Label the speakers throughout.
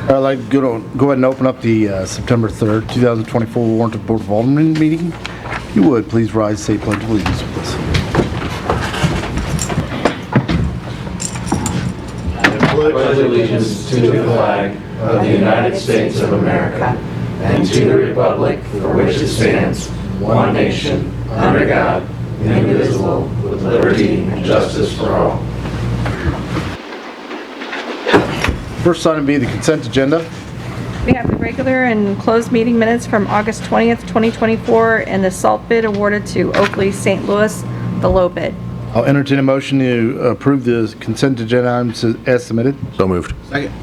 Speaker 1: I'd like to go ahead and open up the September 3rd, 2024 Warrenton Board of Alderman meeting. If you would, please rise and say pledge of allegiance with us.
Speaker 2: I pledge allegiance to the flag of the United States of America and to the republic for which it stands, one nation, under God, indivisible, with liberty and justice for all.
Speaker 1: First item be the consent agenda.
Speaker 3: We have the regular and closed meeting minutes from August 20th, 2024, and the salt bid awarded to Oakley St. Louis, the low bid.
Speaker 1: I'll entertain a motion to approve the consent agenda items as submitted.
Speaker 4: So moved.
Speaker 1: Second.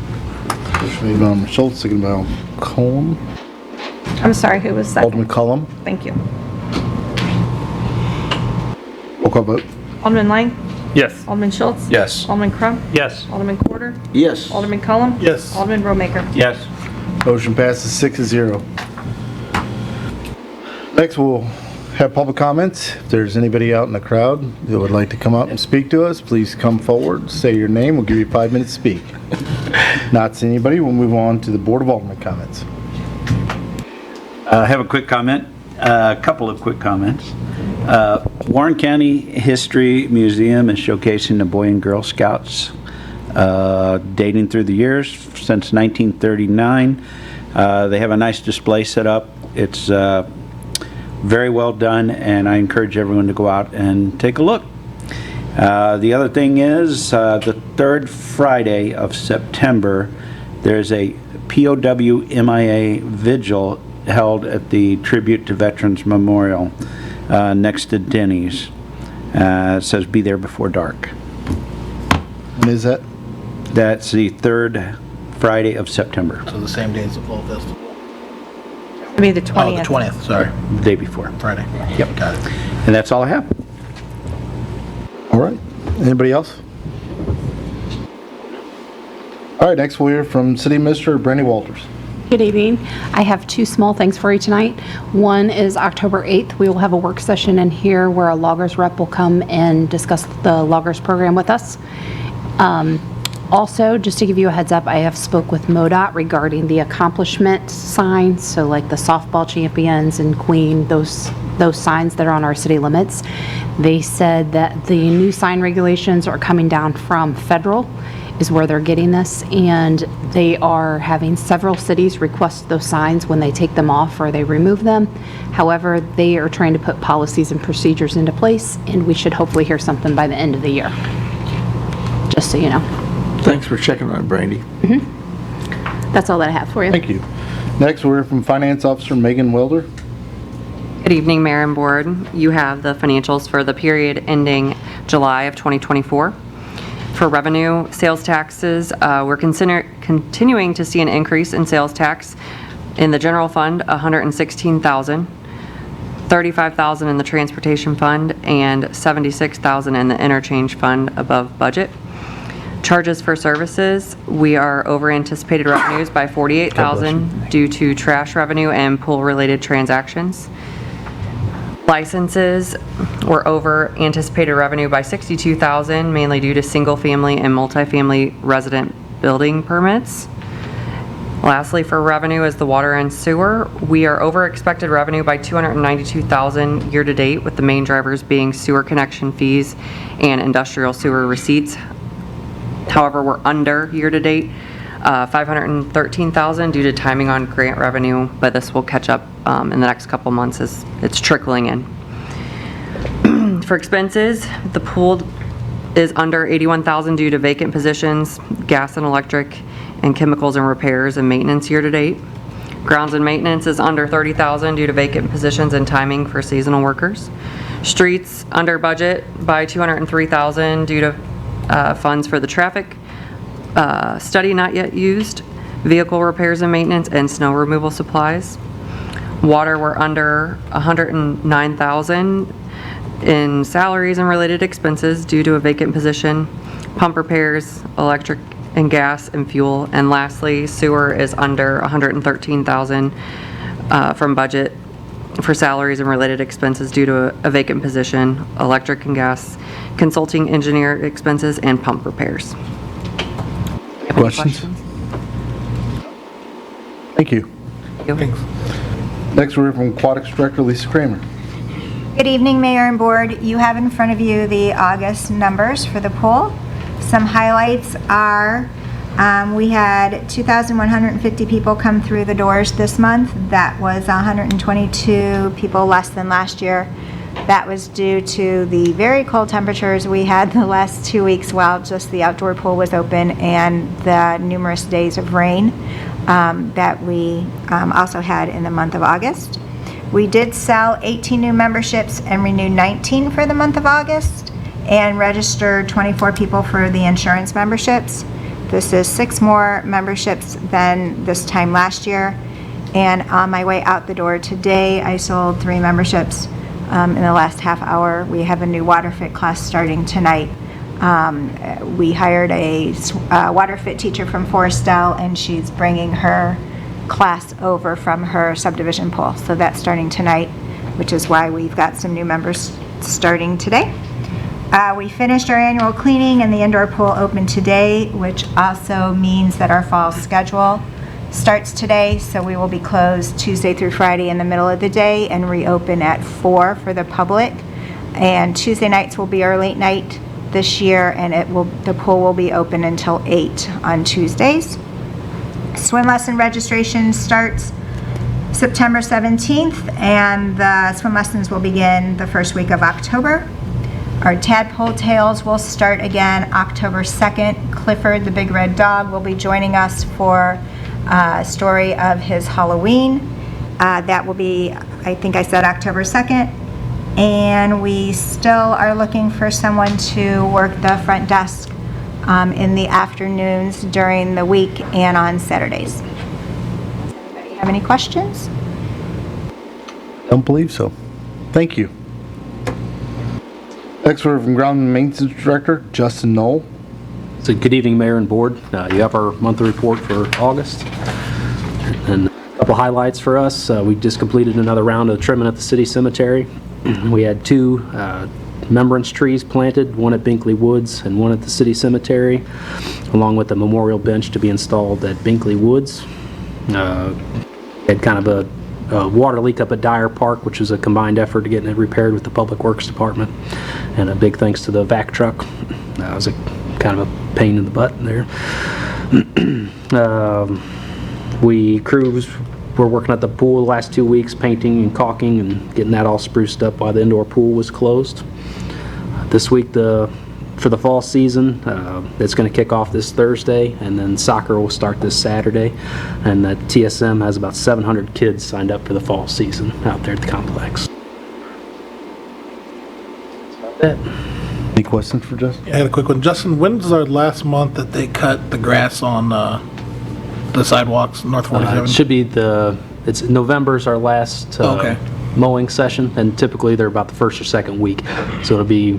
Speaker 1: Motion made by Schultz, seconded by Cullum.
Speaker 3: I'm sorry, who was second?
Speaker 1: Alderman Cullum.
Speaker 3: Thank you.
Speaker 1: Roll call vote.
Speaker 3: Alderman Lang?
Speaker 5: Yes.
Speaker 3: Alderman Schultz?
Speaker 4: Yes.
Speaker 3: Alderman Crump?
Speaker 5: Yes.
Speaker 3: Alderman Quarter?
Speaker 4: Yes.
Speaker 3: Alderman Cullum?
Speaker 1: Yes.
Speaker 3: Alderman Romaker?
Speaker 5: Yes.
Speaker 1: Motion passes 6-0. Next, we'll have public comments. If there's anybody out in the crowd that would like to come up and speak to us, please come forward, say your name. We'll give you 5 minutes to speak. Not seeing anybody, we'll move on to the Board of Alderman comments.
Speaker 5: I have a quick comment, a couple of quick comments. Warren County History Museum is showcasing the Boy and Girl Scouts dating through the years since 1939. They have a nice display set up. It's very well done, and I encourage everyone to go out and take a look. The other thing is the third Friday of September, there's a POW MIA vigil held at the Tribute to Veterans Memorial next to Denny's. It says be there before dark.
Speaker 1: When is that?
Speaker 5: That's the third Friday of September,
Speaker 4: So the same day as the Fall Festival.
Speaker 3: It'll be the 20th.
Speaker 4: Oh, the 20th, sorry.
Speaker 5: the day before.
Speaker 4: Friday.
Speaker 5: Yep.
Speaker 4: Got it.
Speaker 5: And that's all I have.
Speaker 1: All right. Anybody else? All right, next we'll hear from City Administrator Brandy Walters.
Speaker 6: Good evening. I have two small things for you tonight. One is October 8th. We will have a work session in here where a loggers rep will come and discuss the loggers program with us. Also, just to give you a heads up, I have spoke with MoDOT regarding the accomplishment signs, so like the softball champions and Queen, those signs that are on our city limits. They said that the new sign regulations are coming down from federal, is where they're getting this, and they are having several cities request those signs when they take them off or they remove them. However, they are trying to put policies and procedures into place, and we should hopefully hear something by the end of the year. Just so you know.
Speaker 4: Thanks for checking on it, Brandy.
Speaker 6: That's all that I have for you.
Speaker 1: Thank you. Next we'll hear from Finance Officer Megan Welder.
Speaker 7: Good evening, Mayor and Board. You have the financials for the period ending July of 2024. For revenue, sales taxes, we're continuing to see an increase in sales tax. In the general fund, $116,000, $35,000 in the transportation fund, and $76,000 in the interchange fund above budget. Charges for services, we are over anticipated revenues by $48,000 due to trash revenue and pool-related transactions. Licenses, we're over anticipated revenue by $62,000, mainly due to single-family and multifamily resident building permits. Lastly, for revenue is the water and sewer. We are over expected revenue by $292,000 year-to-date, with the main drivers being sewer connection fees and industrial sewer receipts. However, we're under year-to-date, $513,000 due to timing on grant revenue, but this will catch up in the next couple months as it's trickling in. For expenses, the pool is under $81,000 due to vacant positions, gas and electric, and chemicals and repairs and maintenance year-to-date. Grounds and maintenance is under $30,000 due to vacant positions and timing for seasonal workers. Streets under budget by $203,000 due to funds for the traffic study not yet used, vehicle repairs and maintenance, and snow removal supplies. Water, we're under $109,000 in salaries and related expenses due to a vacant position, pump repairs, electric and gas and fuel. And lastly, sewer is under $113,000 from budget for salaries and related expenses due to a vacant position, electric and gas, consulting engineer expenses, and pump repairs.
Speaker 1: Questions? Thank you.
Speaker 7: Thanks.
Speaker 1: Next, we're from Aquatics Director Lisa Kramer.
Speaker 8: Good evening, Mayor and Board. You have in front of you the August numbers for the pool. Some highlights are we had 2,150 people come through the doors this month. That was 122 people less than last year. That was due to the very cold temperatures we had the last 2 weeks while just the outdoor pool was open, and the numerous days of rain that we also had in the month of August. We did sell 18 new memberships and renew 19 for the month of August, and registered 24 people for the insurance memberships. This is 6 more memberships than this time last year. And on my way out the door today, I sold 3 memberships in the last half hour. We have a new water fit class starting tonight. We hired a water fit teacher from Forestell, and she's bringing her class over from her subdivision pool. So that's starting tonight, which is why we've got some new members starting today. We finished our annual cleaning and the indoor pool opened today, which also means that our fall schedule starts today. So we will be closed Tuesday through Friday in the middle of the day and reopen at 4 for the public. And Tuesday nights will be our late night this year, and the pool will be open until 8 on Tuesdays. Swim lesson registration starts September 17th, and the swim lessons will begin the first week of October. Our tadpole tales will start again October 2nd. Clifford, the big red dog, will be joining us for a story of his Halloween. That will be, I think I said October 2nd. And we still are looking for someone to work the front desk in the afternoons during the week and on Saturdays. Does anybody have any questions?
Speaker 1: Don't believe so. Thank you. Next, we're from Ground Maintenance Director Justin Knoll.
Speaker 9: So good evening, Mayor and Board. You have our monthly report for August. And a couple highlights for us. We just completed another round of trimming at the city cemetery. We had 2 remembrance trees planted, one at Binkley Woods and one at the city cemetery, along with a memorial bench to be installed at Binkley Woods. Had kind of a water leak up at Dyer Park, which was a combined effort to getting it repaired with the Public Works Department. And a big thanks to the vac truck. That was a kind of a pain in the butt there. Crews were working at the pool the last 2 weeks, painting and caulking and getting that all spruced up while the indoor pool was closed. This week, for the fall season, it's going to kick off this Thursday, and then soccer will start this Saturday. And the TSM has about 700 kids signed up for the fall season out there at the complex. That's about it.
Speaker 1: Any questions for Justin?
Speaker 4: I had a quick one. Justin, when's our last month that they cut the grass on the sidewalks, North 47?
Speaker 9: It should be it's November's our last
Speaker 4: Okay.
Speaker 9: mowing session, and typically they're about the first or second week. So it'll be,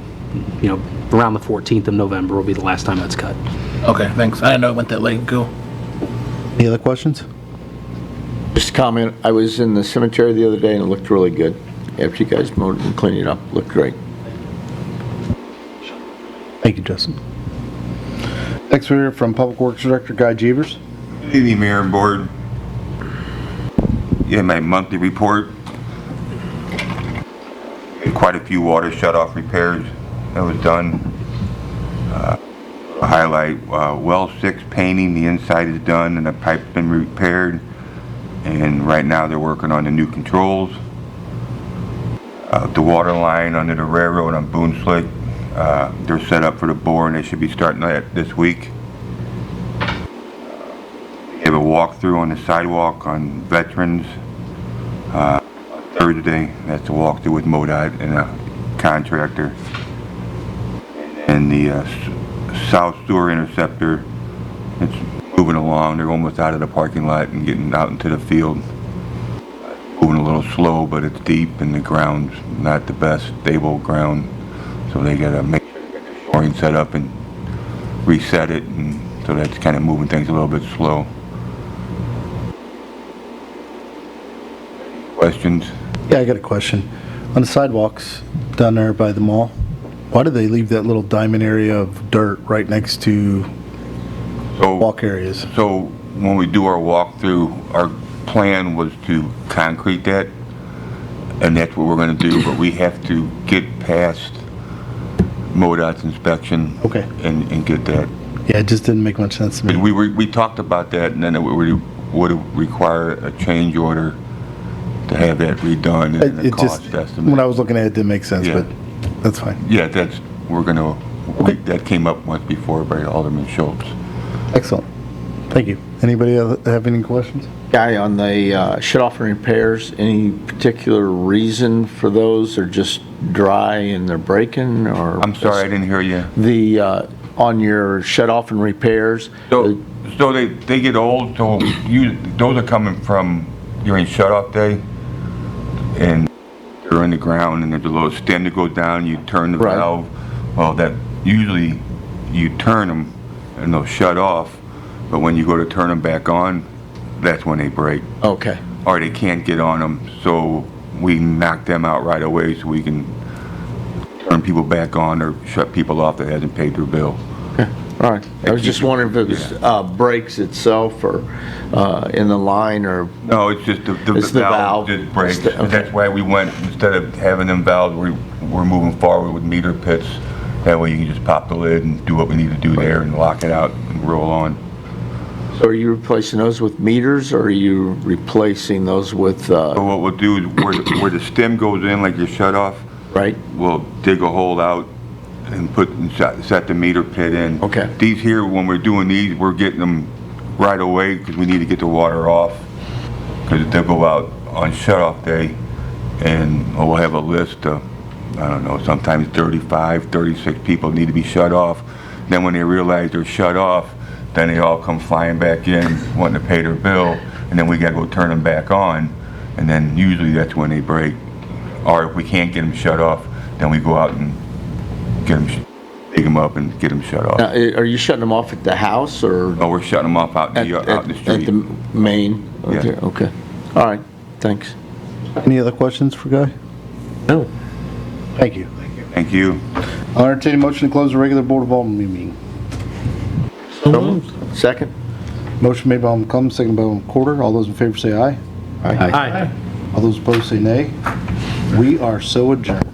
Speaker 9: around the 14th of November will be the last time that's cut.
Speaker 4: Okay, thanks. I didn't know it went that late. Cool.
Speaker 1: Any other questions?
Speaker 10: Just a comment, I was in the cemetery the other day and it looked really good. After you guys mowed it and cleaned it up, it looked great.
Speaker 1: Thank you, Justin. Next, we hear from Public Works Director Guy Jeevers.
Speaker 11: Good evening, Mayor and Board. Yeah, my monthly report. Quite a few water shut-off repairs that was done. Highlight well 6 painting, the inside is done and the pipe's been repaired. And right now they're working on the new controls. The water line under the railroad on Boone Slick, they're set up for the bore and they should be starting that this week. We have a walkthrough on the sidewalk on Veterans Thursday. That's a walkthrough with MoDOT and a contractor. And the South Sewer Interceptor, it's moving along. They're almost out of the parking lot and getting out into the field. Moving a little slow, but it's deep and the ground's not the best stable ground. So they gotta make sure they get the shoring set up and reset it, and so that's kind of moving things a little bit slow. Questions?
Speaker 1: Yeah, I got a question. On the sidewalks down there by the mall, why do they leave that little diamond area of dirt right next to walk areas?
Speaker 11: So when we do our walkthrough, our plan was to concrete that, and that's what we're gonna do, but we have to get past MoDOT's inspection.
Speaker 1: Okay.
Speaker 11: And get that.
Speaker 1: Yeah, it just didn't make much sense to me.
Speaker 11: We talked about that, and then it would require a change order to have that redone and a
Speaker 1: It just,
Speaker 11: cost estimate.
Speaker 1: when I was looking at it, it didn't make sense,
Speaker 11: Yeah.
Speaker 1: but that's fine.
Speaker 11: Yeah, that came up once before by Alderman Schultz.
Speaker 1: Excellent. Thank you. Anybody have any questions?
Speaker 10: Guy, on the shut-off and repairs, any particular reason for those? They're just dry and they're breaking, or?
Speaker 11: I'm sorry, I didn't hear you.
Speaker 10: On your shut-off and repairs?
Speaker 11: So they get old, so those are coming from during shut-off day, and they're in the ground, and there's a little stem that goes down, you turn the
Speaker 10: Right.
Speaker 11: valve. Well, that, usually you turn them and they'll shut off, but when you go to turn them back on, that's when they break.
Speaker 10: Okay.
Speaker 11: Or they can't get on them, so we knock them out right away so we can turn people back on or shut people off that hasn't paid their bill.
Speaker 10: All right. I was just wondering if it was brakes itself or in the line or...
Speaker 11: No, it's just the
Speaker 10: It's the
Speaker 11: valve
Speaker 10: valve.
Speaker 11: just breaks.
Speaker 10: Okay.
Speaker 11: That's why we went, instead of having them valves, we're moving forward with meter pits. That way you can just pop the lid and do what we need to do there and lock it out and roll on.
Speaker 10: So are you replacing those with meters, or are you replacing those with,
Speaker 11: So what we'll do is where the stem goes in, like your shut off,
Speaker 10: right?
Speaker 11: we'll dig a hole out and set the meter pit in.
Speaker 10: Okay.
Speaker 11: These here, when we're doing these, we're getting them right away because we need to get the water off, because they'll go out on shut off day, and we'll have a list of, I don't know, sometimes 35, 36 people need to be shut off. Then when they realize they're shut off, then they all come flying back in wanting to pay their bill, and then we gotta go turn them back on, and then usually that's when they break. Or if we can't get them shut off, then we go out and dig them up and get them shut off.
Speaker 10: Now, are you shutting them off at the house or
Speaker 11: No, we're shutting them off out in the
Speaker 10: at
Speaker 11: street.
Speaker 10: the main?
Speaker 11: Yeah.
Speaker 10: Okay. All right. Thanks.
Speaker 1: Any other questions for Guy?
Speaker 10: No.
Speaker 1: Thank you.
Speaker 11: Thank you.
Speaker 1: I'll entertain a motion to close the regular Board of Alderman meeting.
Speaker 10: Second?
Speaker 1: Motion made by Alderman Clem, seconded by Alderman Porter. All those in favor say aye.
Speaker 9: Aye.
Speaker 1: All those opposed say nay. We are so adjourned.